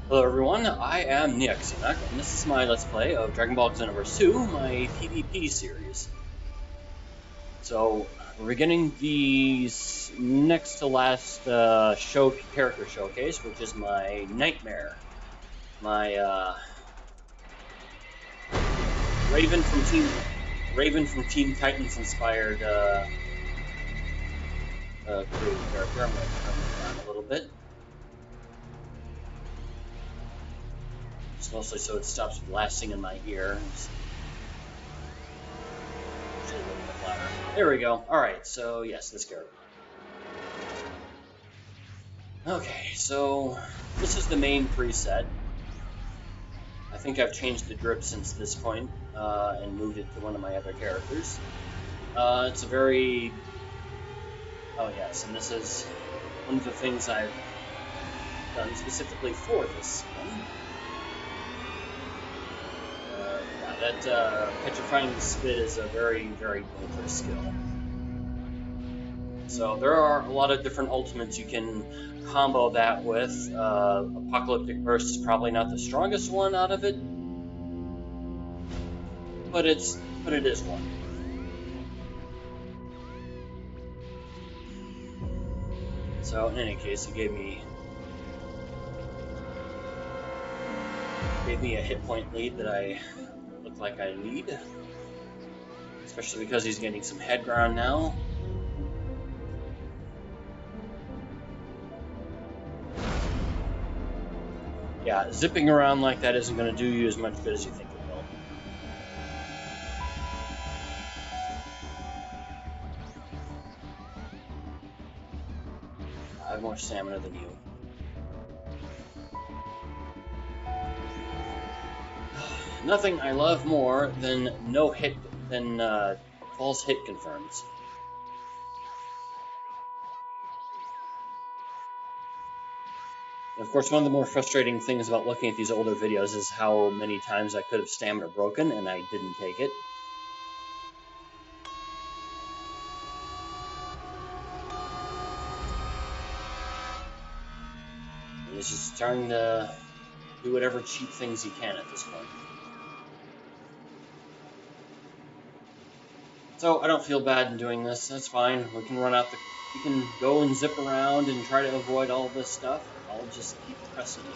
Hello everyone, I am Neoximac, and this is my Let's Play of Dragon Ball Xenoverse 2, my PvP series. So, we're beginning the next to last character showcase, which is my Nightmare. My Raven from Teen Titans inspired creative character. I'm going to turn it down a little bit. Just mostly so it stops blasting in my ear. There we go. Alright, so yes, this character. Okay, so this is the main preset. I think I've changed the drip since this point, and moved it to one of my other characters. It's a very... Oh yes, and this is one of the things I've done specifically for this one. Yeah, that petrifying spit is a very, very dangerous skill. So there are a lot of different ultimates you can combo that with. Apocalyptic Burst is probably not the strongest one out of it, but it is one. So in any case, it gave me a hit point lead that I look like I need, especially because he's getting some head ground now. Yeah, zipping around like that isn't going to do you as much good as you think it will. I have more stamina than you. Nothing I love more than false hit confirms. And of course, one of the more frustrating things about looking at these older videos is how many times I could have stamina broken and I didn't take it. And he's just trying to do whatever cheap things he can at this point. So I don't feel bad in doing this. That's fine. We can we can go and zip around and try to avoid all this stuff. I'll just keep pressing it.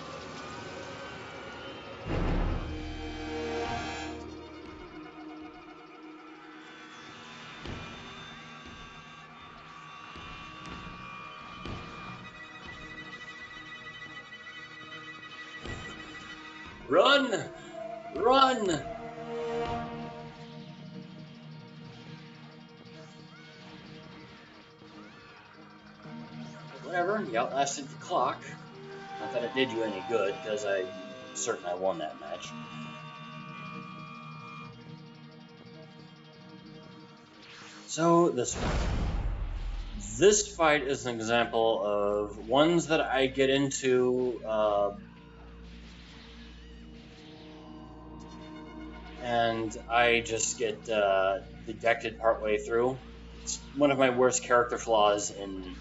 Run! Run! Whatever, you outlasted the clock. Not that it did you any good, because I'm certain I won that match. So, this one. This fight is an example of ones that I get into, and I just get dejected partway through. It's one of my worst character flaws in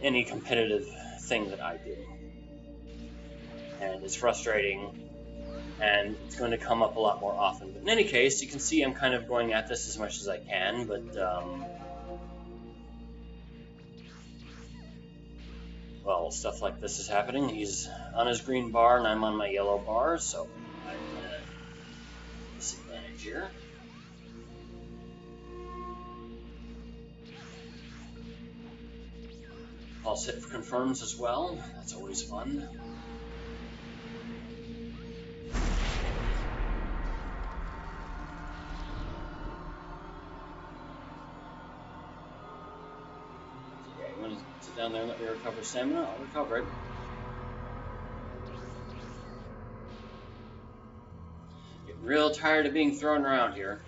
any competitive thing that I do. And it's frustrating, and it's going to come up a lot more often. But in any case, you can see I'm kind of going at this as much as I can, but well, stuff like this is happening. He's on his green bar, and I'm on my yellow bar, so I'm at a disadvantage here. Pulse hit confirms as well. That's always fun. Okay, you want to sit down there and let me recover stamina? I'll recover it. Getting real tired of being thrown around here.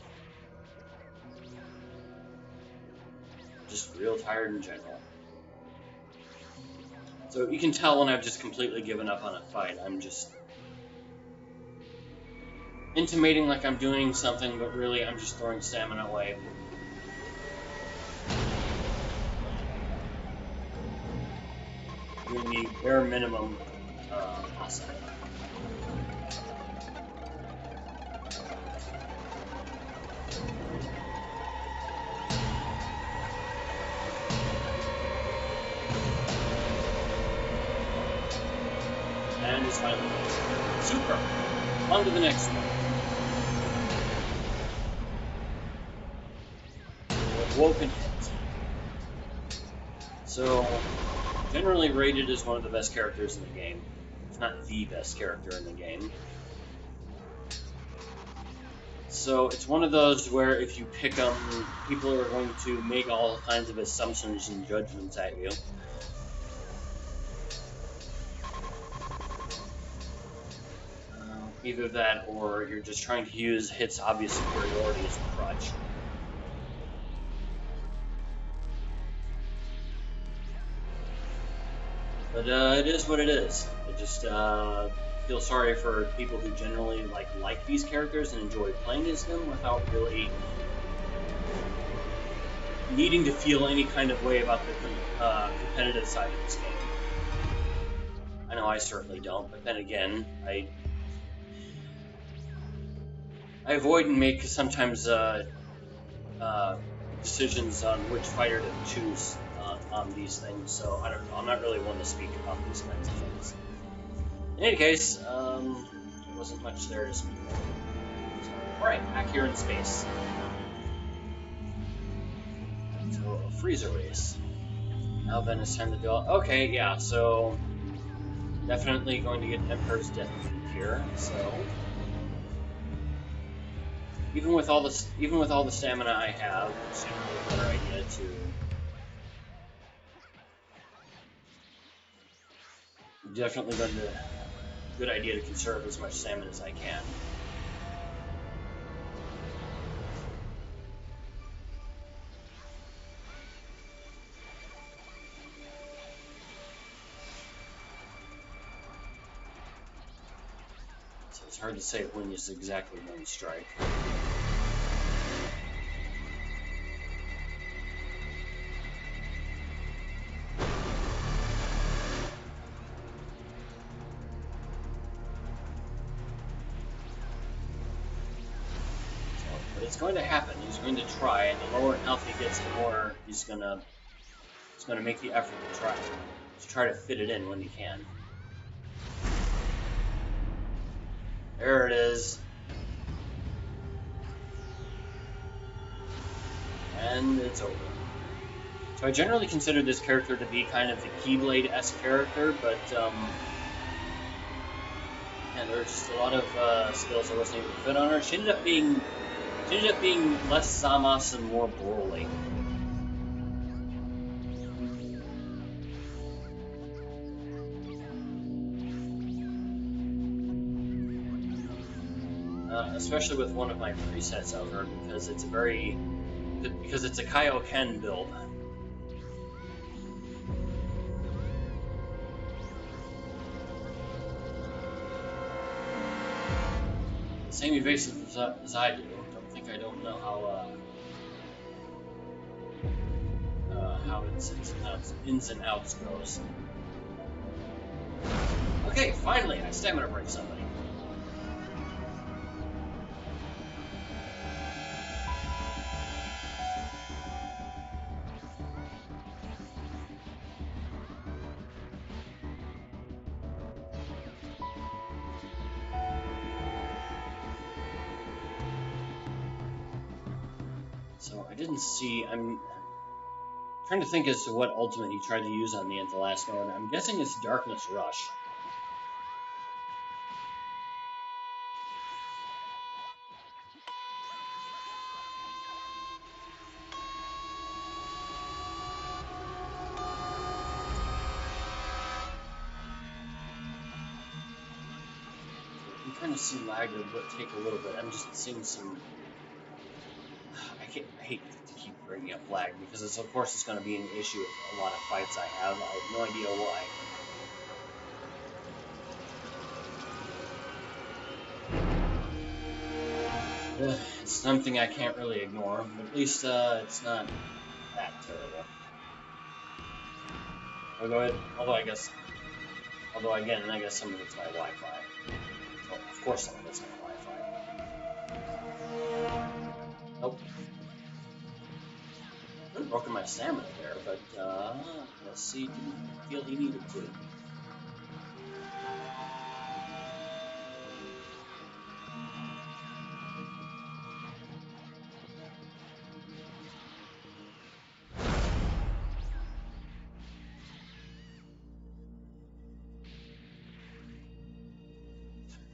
Just real tired in general. So you can tell when I've just completely given up on a fight. I'm just intimating like I'm doing something, but really I'm just throwing stamina away. Doing the bare minimum Awesome. And it's finally finished. Super! On to the next one. Woken Hit. So, generally rated as one of the best characters in the game, if not the best character in the game. So it's one of those where if you pick them, people are going to make all kinds of assumptions and judgments at you. Either that, or you're just trying to use Hit's obvious superiority as a crutch. But it is what it is. I just feel sorry for people who generally like these characters and enjoy playing as them without really needing to feel any kind of way about the competitive side of this game. I know I certainly don't, but then again, I avoid and make sometimes decisions on which fighter to choose on these things, so I don't know. I'm not really one to speak about these kinds of things. In any case, there wasn't much there to speak of. So, alright, back here in space. So, a freezer race. Now then it's time to do... Okay, yeah, so... Definitely going to get Emperor's Death Beat here, so... Even with all the stamina I have, it's generally a better idea to... Definitely going to... Good idea to conserve as much stamina as I can. So it's hard to say when is exactly one strike. It's going to happen. He's going to try, and the lower health he gets, the more he's gonna make the effort to try to fit it in when he can. There it is, and it's over. So I generally consider this character to be kind of the Keyblade-esque character, but yeah, there were just a lot of skills I wasn't able to fit on her. She ended up being less Zamos and more Broly. Especially with one of my presets of her, because it's a Kaioken build. Same evasive as I do. I don't know how its ins and outs goes. Okay, finally, I stamina break somebody. So I didn't see. I'm trying to think as to what ultimate he tried to use on me at the last moment. I'm guessing it's Darkness Rush. You can kind of see lag would take a little bit. I'm just seeing some. I hate to keep bringing up lag because of course it's going to be an issue with a lot of fights I have. I have no idea why. It's something I can't really ignore, but at least it's not that terrible. I'll go ahead, although I guess Although, again, I guess some of it's my Wi-Fi. Well, of course some of it's my Wi-Fi. Nope. Could have broken my stamina there, but, let's see, didn't feel he needed to.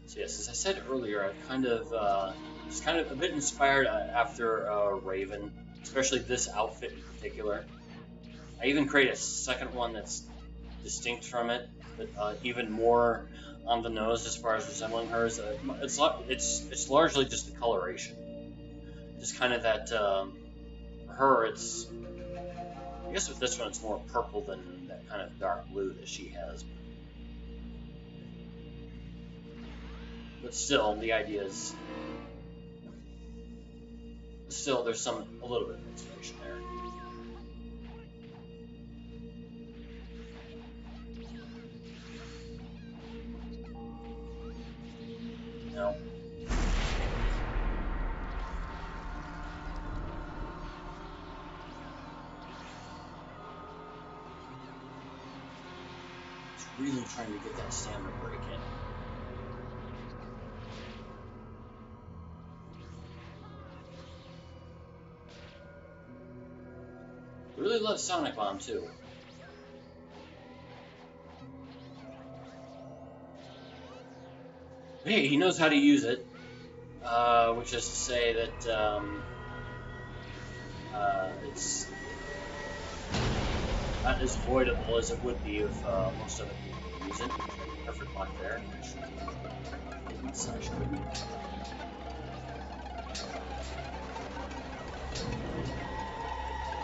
So yes, as I said earlier, I've kind of just kind of a bit inspired after Raven, especially this outfit in particular. I even created a second one that's distinct from it, but even more on the nose as far as resembling hers. It's largely just the coloration, just kind of that for her. It's I guess with this one it's more purple than that kind of dark blue that she has. But still, the idea is still there's a little bit of inspiration there. No. It's really trying to get that stamina break in. I really love Sonic Bomb too. But hey, he knows how to use it, which is to say that it's not as avoidable as it would be if most other people use it. Perfect block there, which didn't slash couldn't.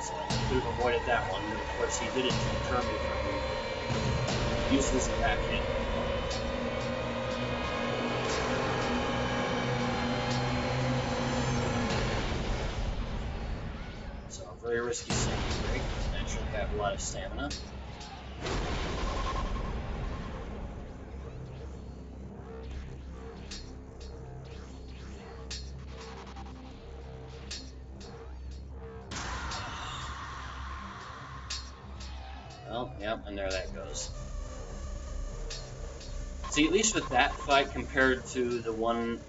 So I could have avoided that one, but of course he did it to deter me from useless action. So a very risky safety break. Naturally have a lot of stamina. Well, yep, and there that goes. See, at least with that fight compared to the one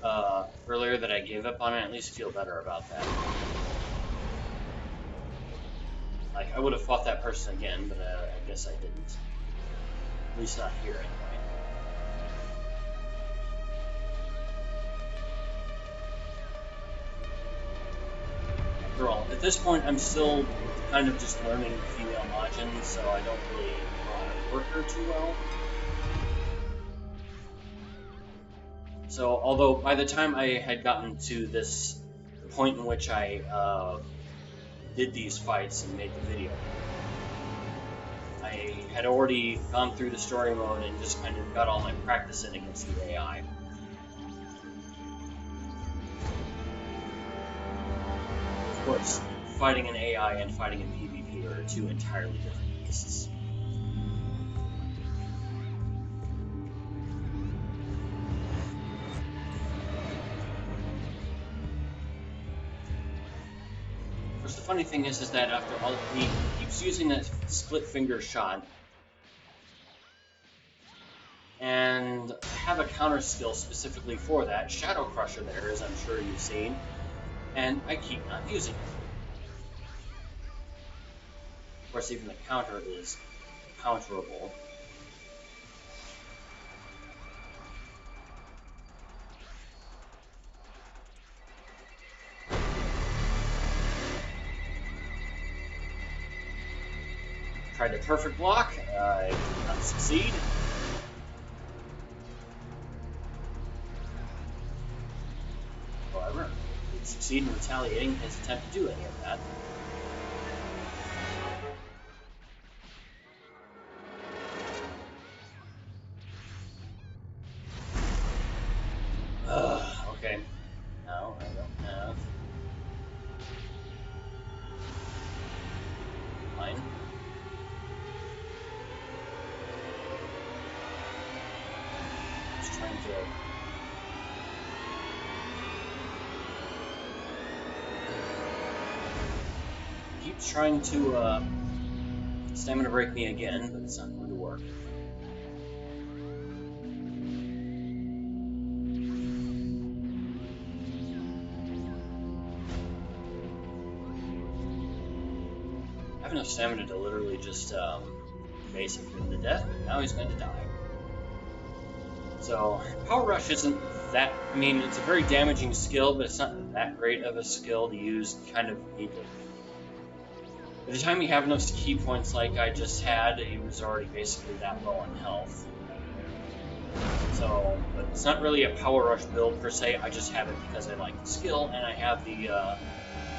earlier that I gave up on, I at least feel better about that. Like, I would have fought that person again, but I guess I didn't. At least not here, anyway. After all, at this point, I'm still kind of just learning female Majin, so I don't really know how to work her too well. So, although by the time I had gotten to this point in which I did these fights and made the video, I had already gone through the story mode and just kind of got all my practice in against the AI. Of course, fighting an AI and fighting in PvP are two entirely different beasts. Of course, the funny thing is that after all, he keeps using that split finger shot, and I have a counter skill specifically for that, Shadow Crusher there, as I'm sure you've seen, and I keep not using it. Of course, even the counter is counterable. Tried to perfect block, I did not succeed. However, I did succeed in retaliating his attempt to do any of that. Okay. Now I don't have mine. skill. Keeps trying to stamina break me again, but it's not going to work. I have enough stamina to literally just basic him to death, but now he's going to die. So, Power Rush isn't that... I mean, it's a very damaging skill, but it's not that great of a skill to use kind of neatly. By the time you have enough key points like I just had, he was already basically that low on health. So, but it's not really a Power Rush build per se, I just have it because I like the skill, and I have the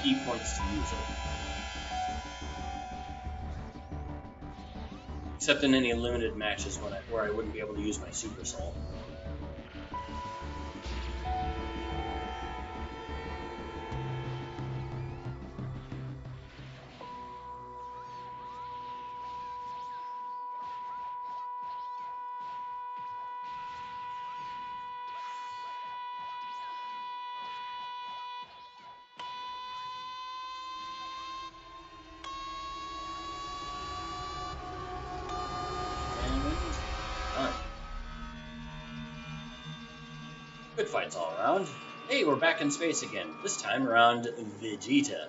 key points to use it. Except in any limited matches where I wouldn't be able to use my Super Soul. Good fights all around. Hey, we're back in space again. This time around Vegeta.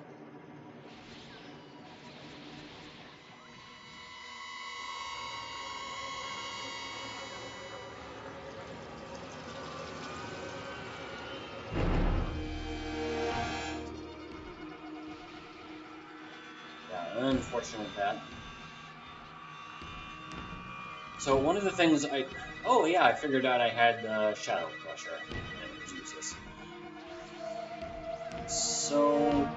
Yeah, unfortunate that. So one of the things oh yeah, I figured out I had Shadow Crusher, and it was useless. So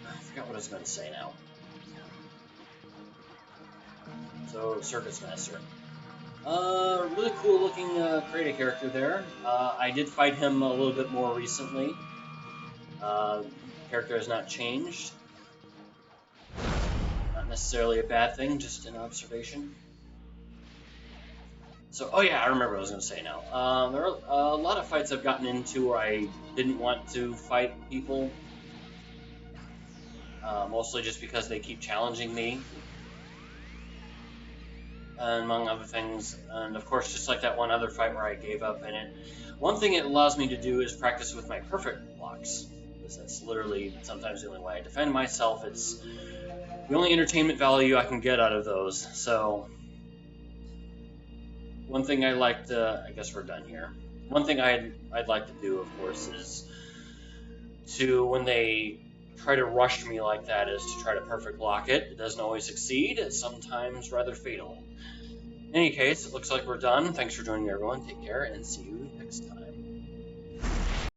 I forgot what I was going to say now. So Circus Master, really cool looking creative character there. I did fight him a little bit more recently. Character has not changed. Not necessarily a bad thing, just an observation. So, oh yeah, I remember what I was going to say now. There are a lot of fights I've gotten into where I didn't want to fight people. Mostly just because they keep challenging me. Among other things. And of course, just like that one other fight where I gave up in it. One thing it allows me to do is practice with my perfect blocks. Because that's literally sometimes the only way I defend myself. It's the only entertainment value I can get out of those. So... one thing I like to, I guess we're done here. One thing I'd like to do, of course, is to, when they try to rush me like that, is to try to perfect block it. It doesn't always succeed. It's sometimes rather fatal. In any case, it looks like we're done. Thanks for joining me, everyone. Take care, and see you next time.